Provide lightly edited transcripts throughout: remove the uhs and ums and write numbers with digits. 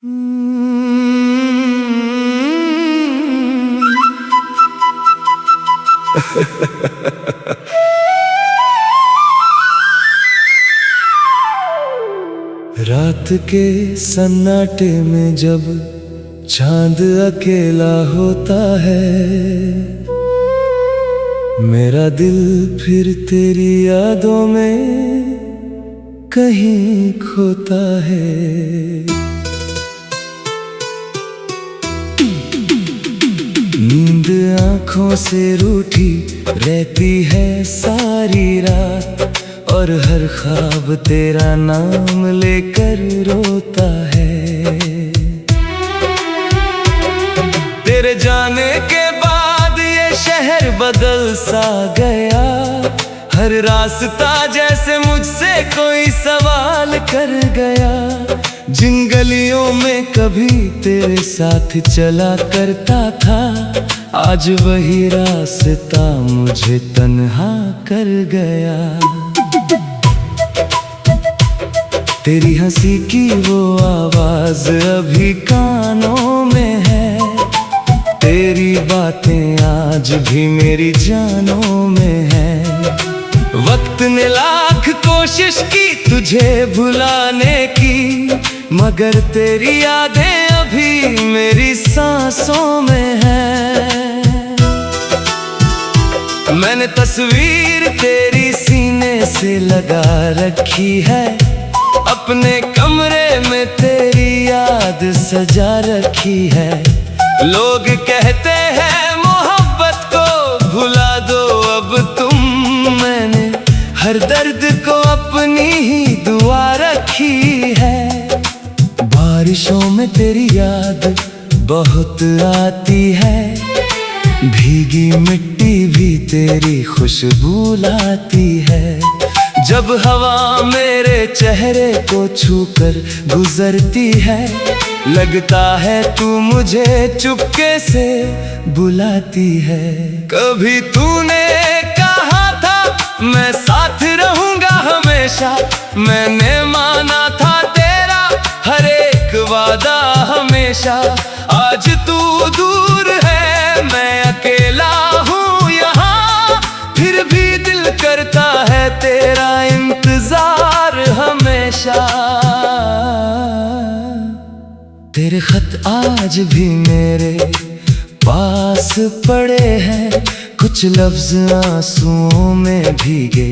रात के सन्नाटे में जब चांद अकेला होता है, मेरा दिल फिर तेरी यादों में कहीं खोता है। नींद आँखों से रूठी रहती है सारी रात, और हर ख्वाब तेरा नाम लेकर रोता है। तेरे जाने के बाद ये शहर बदल सा गया, हर रास्ता जैसे मुझसे कोई सवाल कर गया। जिन गलियों में कभी तेरे साथ चला करता था, आज वही रास्ता मुझे तन्हा कर गया। तेरी हंसी की वो आवाज अभी कानों में है, तेरी बातें आज भी मेरी जानों में है। वक्त ने लाख कोशिश की तुझे भुलाने की, मगर तेरी यादें अभी मेरी सांसों में है। मैंने तस्वीर तेरी सीने से लगा रखी है, अपने कमरे में तेरी याद सजा रखी है। लोग कहते हैं मोहब्बत को भुला दो अब तुम, मैंने हर दर्द को अपनी ही दुआ रखी है। बारिशों में तेरी याद बहुत आती है, भीगी मिट्टी भी तेरी खुशबू लाती है। जब हवा मेरे चेहरे को छूकर गुजरती है, लगता है तू मुझे चुपके से बुलाती है। कभी तूने कहा था मैं साथ रहूंगा हमेशा, मैंने माना था तेरा हर एक वादा हमेशा। आज तू दूर है, मैं अकेला हूँ यहाँ, फिर भी दिल करता है तेरा इंतजार हमेशा। तेरे खत आज भी मेरे पास पड़े हैं, कुछ लफ्ज आंसुओं में भीगे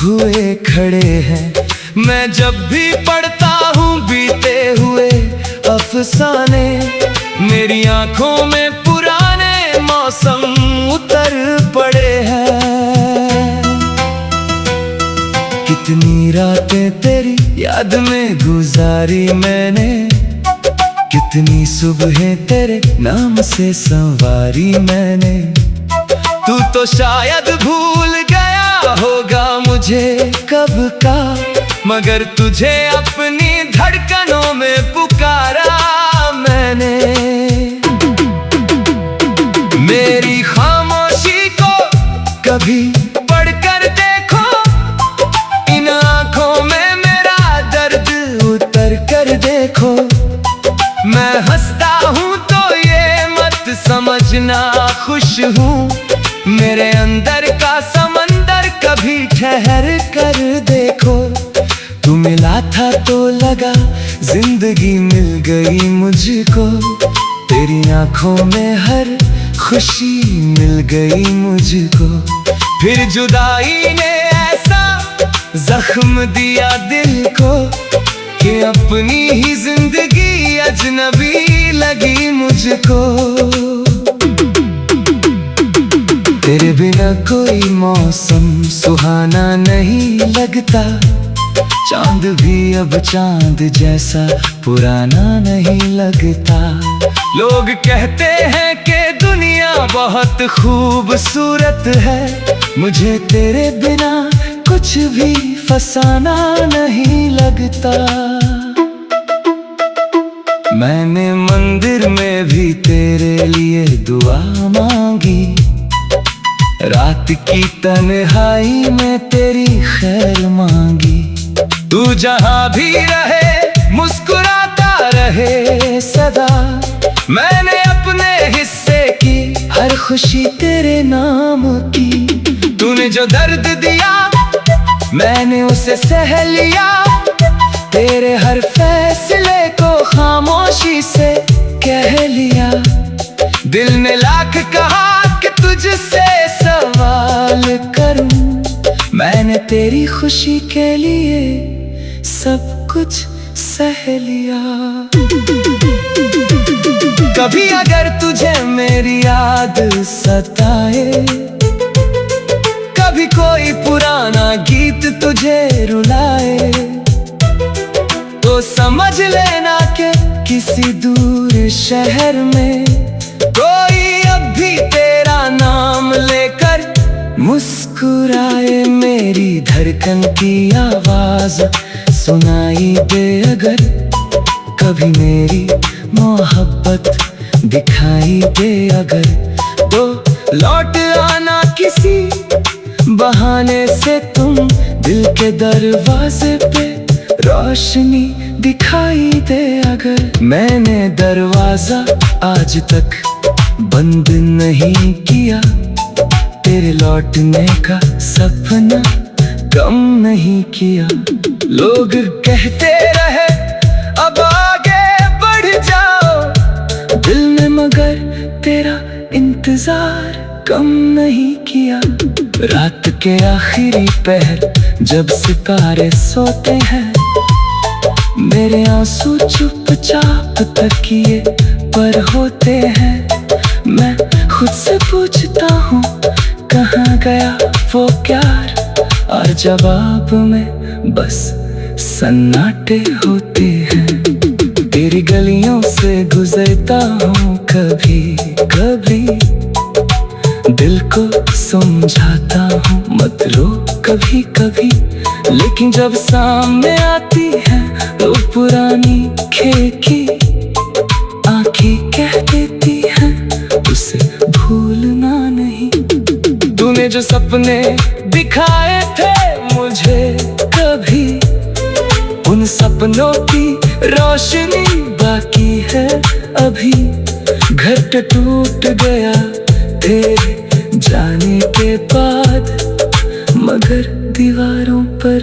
हुए खड़े हैं। मैं जब भी पढ़ता हूँ बीते हुए अफसाने, मेरी आंखों में पुराने मौसम उतर पड़े हैं। कितनी रातें तेरी याद में गुजारी मैंने, कितनी सुबहें तेरे नाम से संवारी मैंने। तू तो शायद भूल गया होगा मुझे कब का, मगर तुझे अपनी धड़कनों में पुकारा मैंने। मेरी खामोशी को कभी पढ़कर देखो, इन आँखों में मेरा दर्द उतर कर देखो। मैं हंसता हूँ तो ये मत समझना खुश हूँ, मेरे अंदर का समंदर कभी ठहर कर देखो। तू मिला था तो लगा जिंदगी मिल गई मुझको, तेरी आंखों में हर खुशी मिल गई मुझको। फिर जुदाई ने ऐसा जख्म दिया दिल को, कि अपनी ही जिंदगी अजनबी लगी मुझको। तेरे बिना कोई मौसम सुहाना नहीं लगता, चांद भी अब चांद जैसा पुराना नहीं लगता। लोग कहते हैं कि दुनिया बहुत खूबसूरत है, मुझे तेरे बिना कुछ भी फसाना नहीं लगता। मैंने मंदिर में भी तेरे लिए दुआ मांगी, रात की तन्हाई में तेरी खैर मांगी। तू जहाँ भी रहे मुस्कुराता रहे, मैंने अपने हिस्से की हर खुशी तेरे नाम की। तूने जो दर्द दिया मैंने उसे सह लिया, तेरे हर फैसले को खामोशी से कह लिया। दिल ने लाख कहा कि तुझसे सवाल करूं, मैंने तेरी खुशी के लिए सब कुछ सह लिया। कभी अगर तुझे मेरी याद सताए, कभी कोई पुराना गीत तुझे रुलाए, तो समझ लेना कि किसी दूर शहर में कोई अब भी तेरा नाम लेकर मुस्कुराए। मेरी धड़कन की आवाज सुनाई दे अगर, कभी मेरी मोहब्बत दिखाई दे अगर, तो लौट आना किसी बहाने से तुम। दिल के दरवाजे पे रोशनी दिखाई दे अगर। मैंने दरवाजा आज तक बंद नहीं किया, तेरे लौटने का सपना कम नहीं किया। लोग कहते रहे अब आगे बढ़ जाओ दिल ने, मगर तेरा इंतजार कम नहीं किया। रात के आखिरी पहर जब सितारे सोते हैं, मेरे आंसू चुपचाप तकिए पर होते हैं। मैं खुद से पूछता हूँ कहाँ गया वो प्यार, और जवाब में बस सन्नाटे होते हैं। तेरी गलियों से गुजरता हूँ कभी कभी, दिल को समझाता हूँ मत रो कभी कभी। लेकिन जब सामने आती है तो पुरानी खिड़की आंखें कह देती हैं उसे भूलना नहीं। तूने जो सपने दिखाए थे मुझे कभी, उन सपनों की रोशनी बाकी है अभी। घर टूट गया तेरे जाने के बाद, मगर दीवारों पर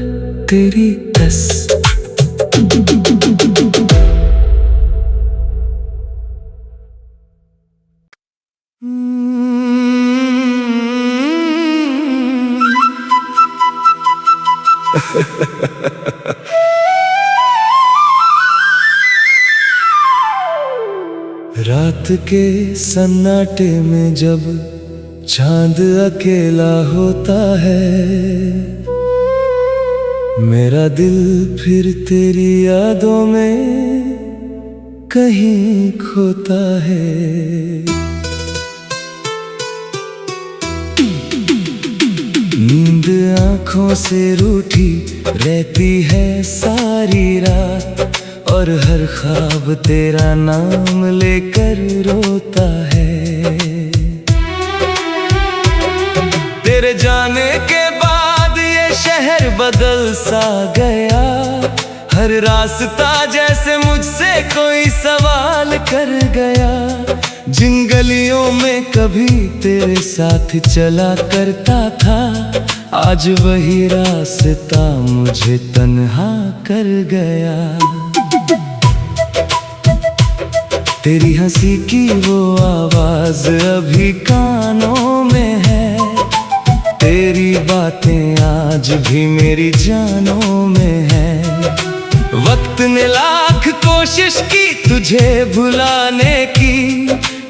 तेरी तस्वीर। रात के सन्नाटे में जब चांद अकेला होता है, मेरा दिल फिर तेरी यादों में कहीं खोता है। नींद आँखों से रूठी रहती है सारी रात, और हर ख्वाब तेरा नाम लेकर रोता है। तेरे जाने के बाद ये शहर बदल सा गया, हर रास्ता जैसे मुझसे कोई सवाल कर गया। जिन गलियों में कभी तेरे साथ चला करता था, आज वही रास्ता मुझे तन्हा कर गया। तेरी हंसी की वो आवाज अभी कानों में है, तेरी बातें आज भी मेरी जानों में है। वक्त ने लाख कोशिश की तुझे भुलाने की,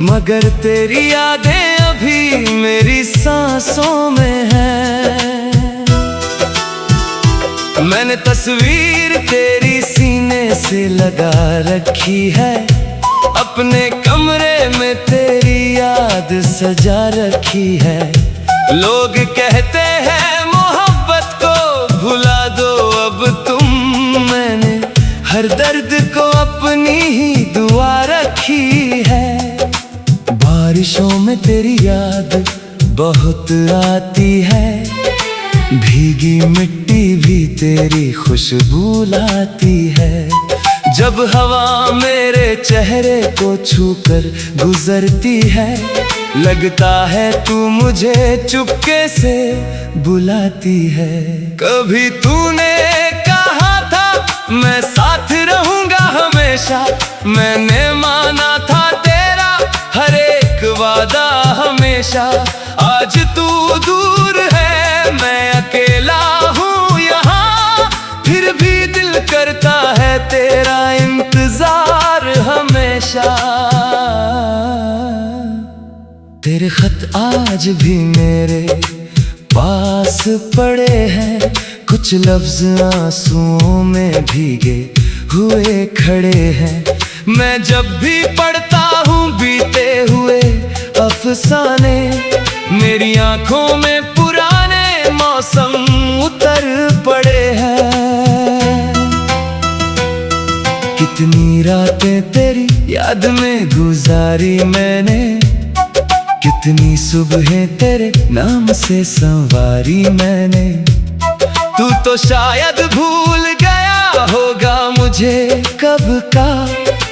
मगर तेरी यादें अभी मेरी सांसों में है। मैंने तस्वीर तेरी सीने से लगा रखी है, अपने कमरे में तेरी याद सजा रखी है। लोग कहते हैं मोहब्बत को भुला दो अब तुम, मैंने हर दर्द को अपनी ही दुआ रखी है। बारिशों में तेरी याद बहुत आती है, भीगी मिट्टी भी तेरी खुशबू लाती है। जब हवा मेरे चेहरे को छूकर गुजरती है। लगता है तू मुझे चुपके से बुलाती है। कभी तूने कहा था मैं साथ रहूंगा हमेशा, मैंने माना था तेरा हर एक वादा हमेशा। आज तू दूर है, मैं अकेला हूँ यहाँ, फिर भी दिल करता है तेरा इंतजार हमेशा। तेरे खत आज भी मेरे पास पड़े हैं, कुछ लफ्ज आंसुओं में भीगे हुए खड़े हैं। मैं जब भी पढ़ता हूँ बीते हुए अफसाने, मेरी आंखों में पुराने मौसम उतर पड़े हैं। कितनी रातें तेरी याद में गुजारी मैंने, कितनी सुबहें तेरे नाम से संवारी मैंने। तू तो शायद भूल गया होगा मुझे कब का,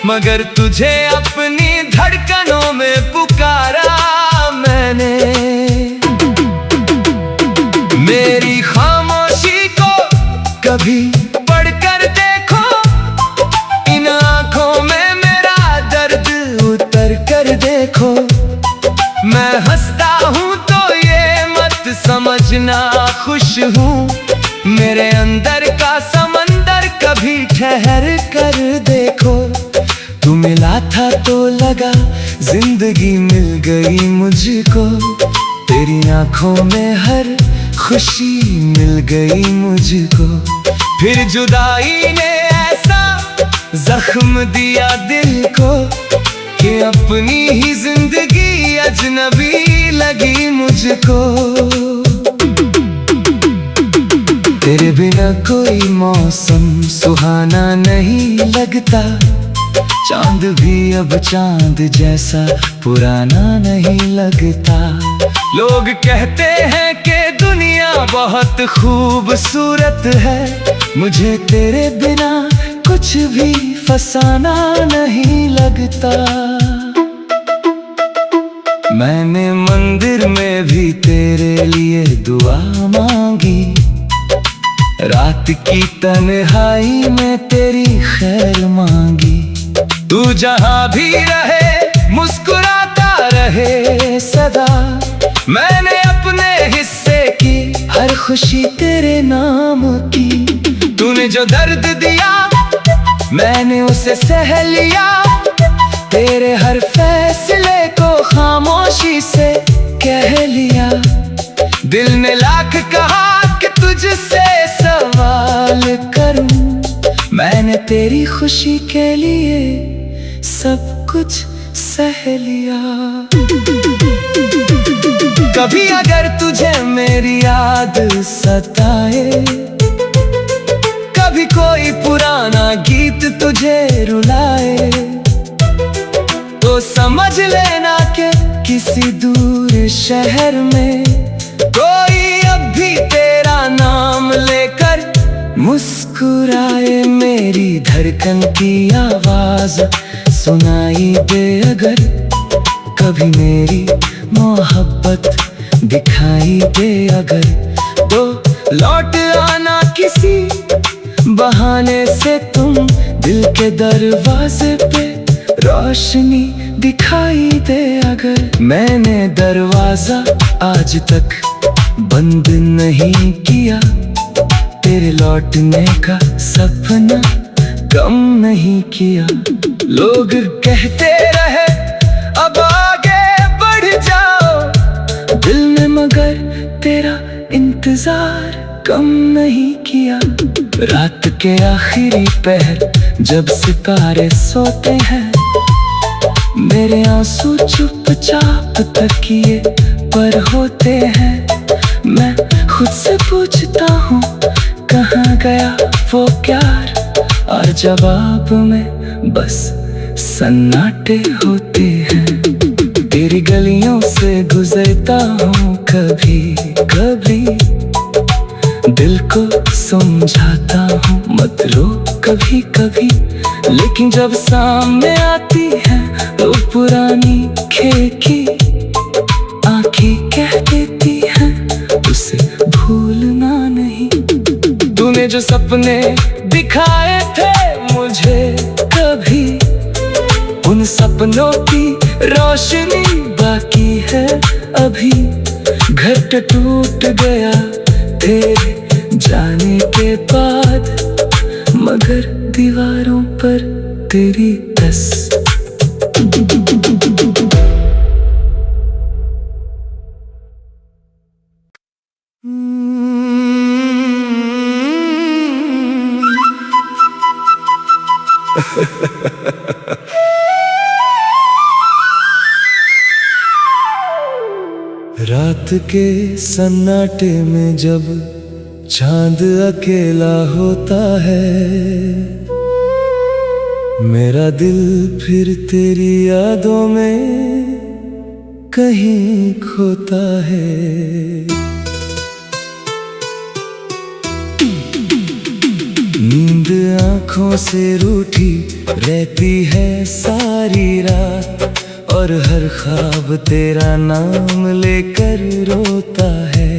मगर तुझे अपनी धड़कनों में पुकारा मैंने। मेरी खामोशी को कभी पढ़कर देखो, इन आंखों में मेरा दर्द उतर कर देखो। मैं हंसता हूँ तो ये मत समझना खुश हूँ, मेरे अंदर का समंदर कभी ठहर कर देखो। तू मिला था तो लगा जिंदगी मिल गई मुझको, तेरी आंखों में हर खुशी मिल गई मुझको। फिर जुदाई ने ऐसा जख्म दिया दिल को कि अपनी ही जिंदगी अजनबी लगी मुझको। तेरे बिना कोई मौसम सुहाना नहीं लगता, चांद भी अब चांद जैसा पुराना नहीं लगता। लोग कहते हैं कि दुनिया बहुत खूबसूरत है, मुझे तेरे बिना कुछ भी फसाना नहीं लगता। मैंने मंदिर में भी तेरे लिए दुआ मांगी, रात की तन्हाई में तेरी खैर मांगी। तू जहां भी रहे मुस्कुराता रहे सदा, मैंने अपने हिस्से की हर खुशी तेरे नाम की। तूने जो दर्द दिया मैंने उसे सह लिया, तेरे हर फैसले को खामोशी से कह लिया। दिल ने लाख कहा कि तुझसे सवाल करूं, मैंने तेरी खुशी के लिए सब कुछ सह लिया। कभी अगर तुझे मेरी याद सताए, कभी कोई पुराना गीत तुझे रुलाए, तो समझ लेना कि किसी दूर शहर में कोई अब भी तेरा नाम लेकर मुस्कुराए। मेरी धड़कन की आवाज सुनाई दे अगर, कभी मेरी मोहब्बत दिखाई दे अगर, तो लौट आना किसी बहाने से तुम, दिल के दरवाजे पे रोशनी दिखाई दे अगर। मैंने दरवाजा आज तक बंद नहीं किया, तेरे लौटने का सपना कम नहीं किया। लोग कहते रहे अब आगे बढ़ जाओ दिल ने, मगर तेरा इंतजार कम नहीं किया। रात के आखिरी पहर जब सितारे सोते हैं, मेरे आंसू चुपचाप तकिए पर होते हैं। मैं खुद से पूछता हूँ कहाँ गया वो प्यार, और जवाब में बस सन्नाटे होते हैं। तेरी गलियों से गुजरता हूँ कभी कभी, दिल को समझाता हूँ मत रो कभी कभी। लेकिन जब सामने आती है तो पुरानी खिड़की आंखें कह देती है उसे भूलना नहीं। तूने जो सपने दिखाए थे मुझे कभी, उन सपनों की रोशनी बाकी है अभी। घर टूट गया तेरे जाने के बाद, मगर दीवारों पर तेरी रात के सन्नाटे में जब चांद अकेला होता है, मेरा दिल फिर तेरी यादों में कहीं खोता है। नींद आँखों से रूठी रहती है सारी रात, और हर ख्वाब तेरा नाम लेकर रोता है।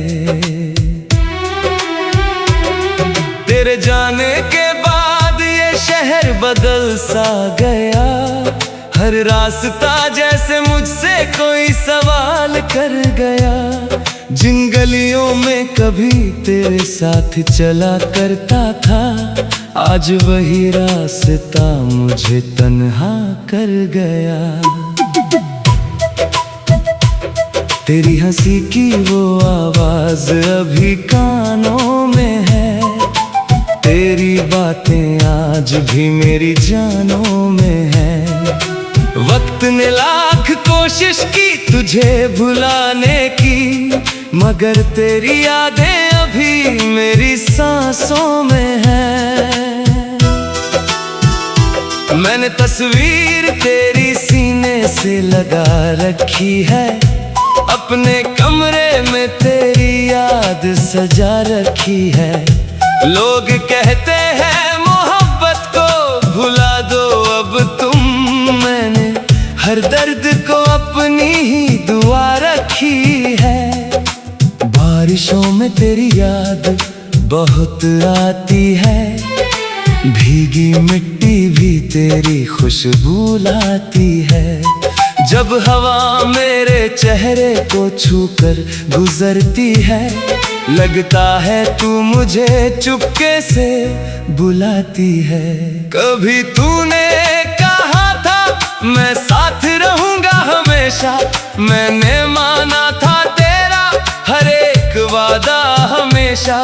तेरे जाने के बाद ये शहर बदल सा गया, हर रास्ता जैसे मुझसे कोई सवाल कर गया। जिन गलियों में कभी तेरे साथ चला करता था, आज वही रास्ता मुझे तन्हा कर गया। तेरी हंसी की वो आवाज अभी कानों में है, तेरी बातें आज भी मेरी जानों में है। वक्त ने लाख कोशिश की तुझे भुलाने की, मगर तेरी यादें अभी मेरी सांसों में है। मैंने तस्वीर तेरी सीने से लगा रखी है, अपने कमरे में तेरी याद सजा रखी है। लोग कहते हैं मोहब्बत को भुला दो अब तुम, मैंने हर दर्द को अपनी ही दुआ रखी है। बारिशों में तेरी याद बहुत आती है, भीगी मिट्टी भी तेरी खुशबू लाती है। जब हवा मेरे चेहरे को छूकर गुजरती है, लगता है तू मुझे चुपके से बुलाती है। कभी तूने कहा था मैं साथ रहूंगा हमेशा, मैंने माना था तेरा हर एक वादा हमेशा।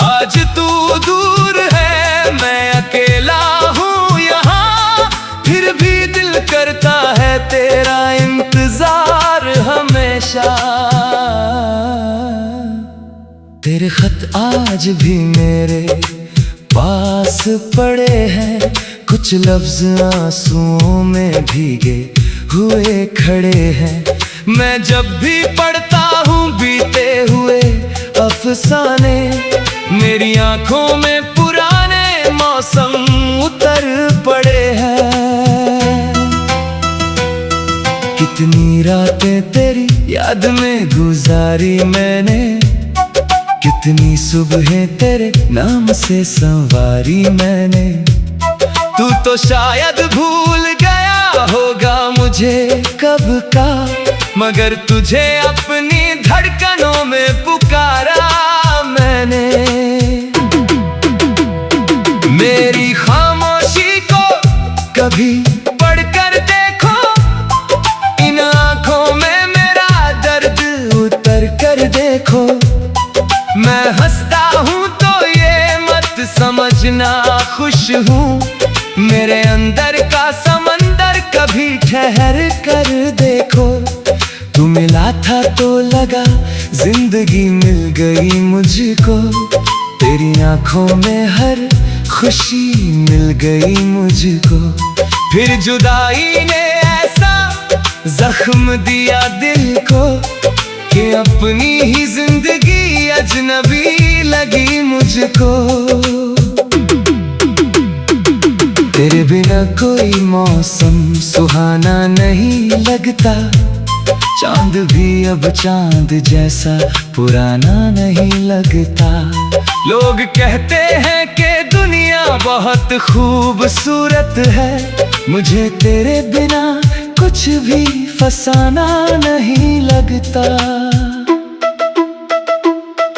आज तू दूर है, मैं अकेला हूँ यहाँ, फिर भी दिल करता है तेरा इंतजार हमेशा। तेरे खत आज भी मेरे पास पड़े हैं, कुछ लफ्ज आंसुओं में भीगे हुए खड़े हैं। मैं जब भी पढ़ता हूँ बीते हुए अफसाने, मेरी आंखों में पुराने मौसम उतर पड़े हैं। कितनी रातें तेरी याद में गुजारी मैंने, कितनी सुबहें तेरे नाम से संवारी मैंने। तू तो शायद भूल गया होगा मुझे कब का, मगर तुझे अपनी धड़कनों में पुकारा मैंने। मेरी खामोशी को कभी पढ़कर देखो, इन आँखों में मेरा दर्द उतर कर देखो। मैं हंसता हूँ तो ये मत समझना खुश हूँ, मेरे अंदर का समंदर कभी ठहर कर देखो। तू मिला था तो लगा जिंदगी मिल गई मुझको, तेरी आंखों में हर खुशी मिल गई मुझको। फिर जुदाई ने ऐसा जख्म दिया दिल को, कि अपनी ही जिंदगी अजनबी लगी मुझको। तेरे बिना कोई मौसम सुहाना नहीं लगता, चांद भी अब चांद जैसा पुराना नहीं लगता। लोग कहते हैं कि दुनिया बहुत खूबसूरत है, मुझे तेरे बिना कुछ भी फसाना नहीं लगता।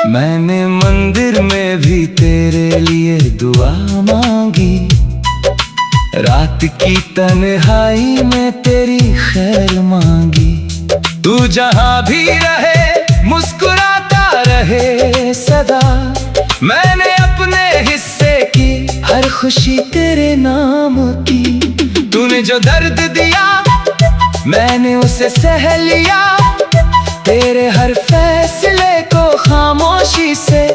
मैंने मंदिर में भी तेरे लिए दुआ मांगी, रात की तन्हाई में तेरी खैर मांगी। तू जहां भी रहे मुस्कुराता रहे सदा, मैंने अपने हिस्से की हर खुशी तेरे नाम की। तूने जो दर्द दिया मैंने उसे सह लिया, तेरे हर फैसले को खामोशी से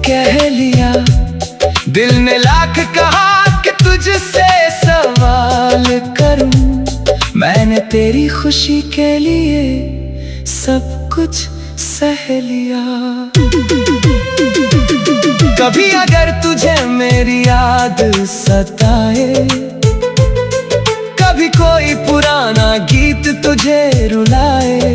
कह लिया। दिल ने लाख कहा कि तुझसे सवाल करूं, मैंने तेरी खुशी के लिए सब कुछ सह लिया। कभी अगर तुझे मेरी याद सताए, कभी कोई पुराना गीत तुझे रुलाए,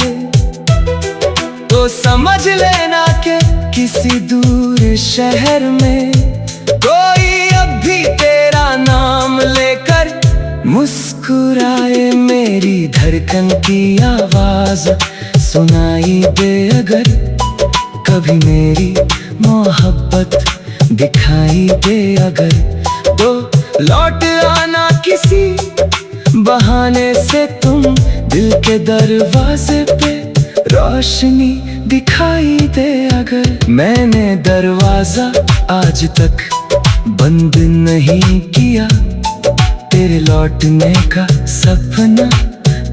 तो समझ लेना कि किसी दूर शहर में कोई अब भी तेरा नाम लेकर मुस्कुराए। मेरी धड़कन की आवाज सुनाई दे अगर, कभी मेरी मोहब्बत दिखाई दे अगर, तो लौट आना किसी बहाने से तुम। दिल के दरवाजे पे रोशनी दिखाई दे अगर। मैंने दरवाजा आज तक बंद नहीं किया, तेरे लौटने का सपना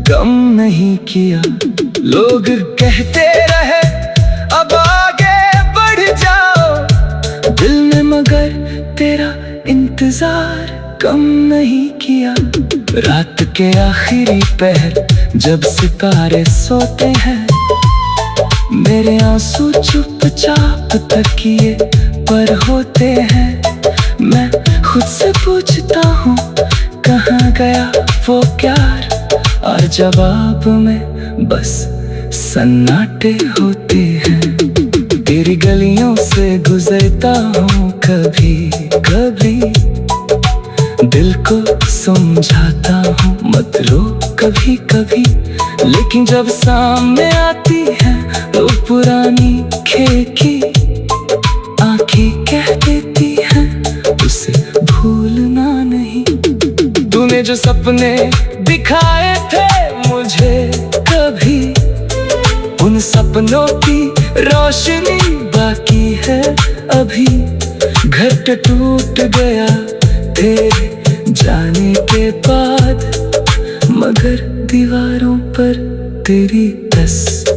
कम नहीं किया। लोग कहते रहे अब आगे बढ़ जाओ, दिल ने मगर तेरा इंतजार कम नहीं किया। रात के आखिरी पहर जब सितारे सोते हैं, मेरे आंसू चुपचाप तकिए पर होते हैं। मैं खुद से पूछता हूँ कहाँ गया वो प्यार, और जवाब में बस सन्नाटे होते हैं। तेरी गलियों से गुजरता हूँ कभी कभी, दिल को समझाता हूँ मत रो कभी कभी। लेकिन जब सामने आती है तो पुरानी खिड़की आंखें कह देती हैं उसे भूलना नहीं। तूने जो सपने दिखाए थे मुझे कभी, उन सपनों की रोशनी बाकी है अभी। घर टूट गया तेरे जाने के बाद, मगर दीवारों पर तेरी तस्वीर